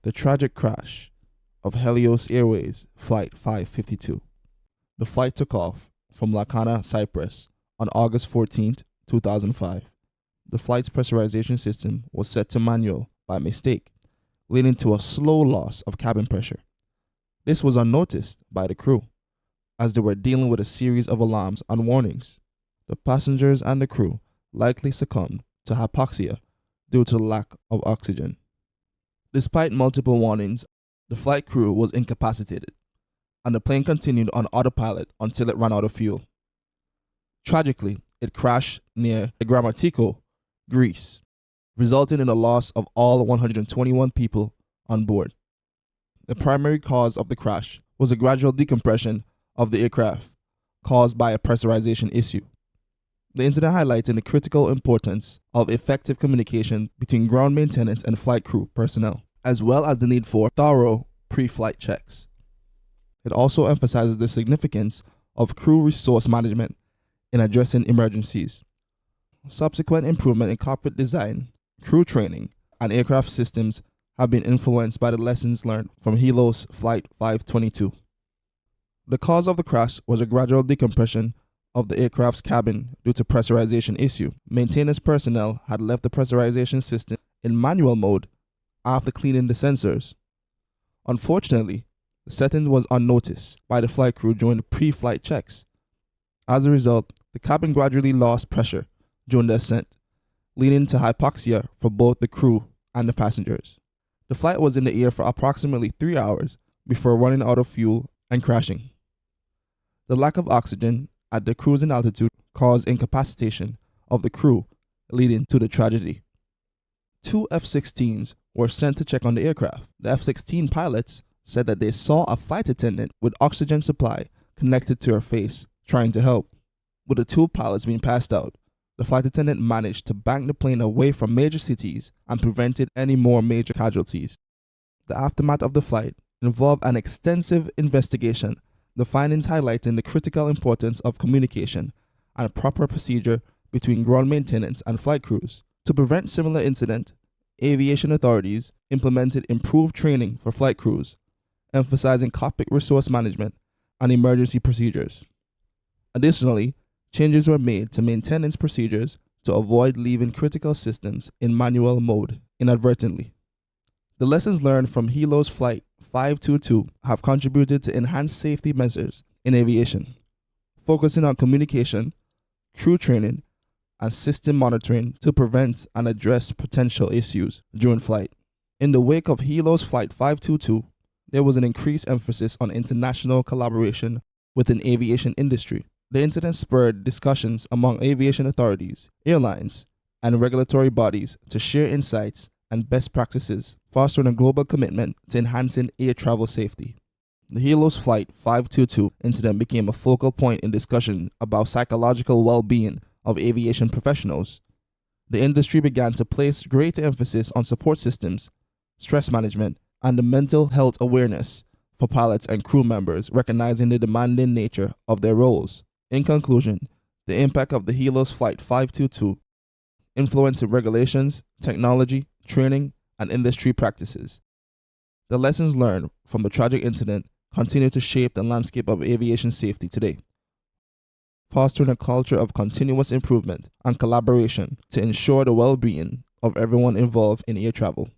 The tragic crash of Helios Airways Flight 552. The flight took off from Lacana, Cyprus on August 14, 2005. The flight's pressurization system was set to manual by mistake, leading to a slow loss of cabin pressure. This was unnoticed by the crew, as they were dealing with a series of alarms and warnings. The passengers and the crew likely succumbed to hypoxia due to the lack of oxygen. Despite multiple warnings, the flight crew was incapacitated, and the plane continued on autopilot until it ran out of fuel. Tragically, it crashed near Grammatico, Greece, resulting in the loss of all 121 people on board. The primary cause of the crash was a gradual decompression of the aircraft caused by a pressurization issue. The incident highlighted the critical importance of effective communication between ground maintenance and flight crew personnel, as well as the need for thorough pre-flight checks. It also emphasizes the significance of crew resource management in addressing emergencies. Subsequent improvement in cockpit design, crew training, and aircraft systems have been influenced by the lessons learned from Helios Flight 522. The cause of the crash was a gradual decompression of the aircraft's cabin due to pressurization issue. Maintenance personnel had left the pressurization system in manual mode after cleaning the sensors. Unfortunately, the setting was unnoticed by the flight crew during the pre-flight checks. As a result, the cabin gradually lost pressure during the ascent, leading to hypoxia for both the crew and the passengers. The flight was in the air for approximately 3 hours before running out of fuel and crashing. The lack of oxygen at the cruising altitude caused incapacitation of the crew, leading to the tragedy. 2 F-16s were sent to check on the aircraft. The F-16 pilots said that they saw a flight attendant with oxygen supply connected to her face trying to help. With the 2 pilots being passed out, the flight attendant managed to bank the plane away from major cities and prevented any more major casualties. The aftermath of the flight involved an extensive investigation, the findings highlighting the critical importance of communication and proper procedure between ground maintenance and flight crews. To prevent similar incidents, aviation authorities implemented improved training for flight crews, emphasizing cockpit resource management and emergency procedures. Additionally, changes were made to maintenance procedures to avoid leaving critical systems in manual mode inadvertently. The lessons learned from Helios Flight 522 have contributed to enhanced safety measures in aviation, focusing on communication, crew training, and system monitoring to prevent and address potential issues during flight. In the wake of Helios Flight 522, there was an increased emphasis on international collaboration within aviation industry. The incident spurred discussions among aviation authorities, airlines, and regulatory bodies to share insights and best practices, fostering a global commitment to enhancing air travel safety. The Helios Flight 522 incident became a focal point in discussion about psychological well-being of aviation professionals. The industry began to place greater emphasis on support systems, stress management, and the mental health awareness for pilots and crew members, recognizing the demanding nature of their roles. In conclusion, the impact of the Helios Flight 522 influencing regulations, technology, training, and industry practices. The lessons learned from the tragic incident continue to shape the landscape of aviation safety today, fostering a culture of continuous improvement and collaboration to ensure the well-being of everyone involved in air travel.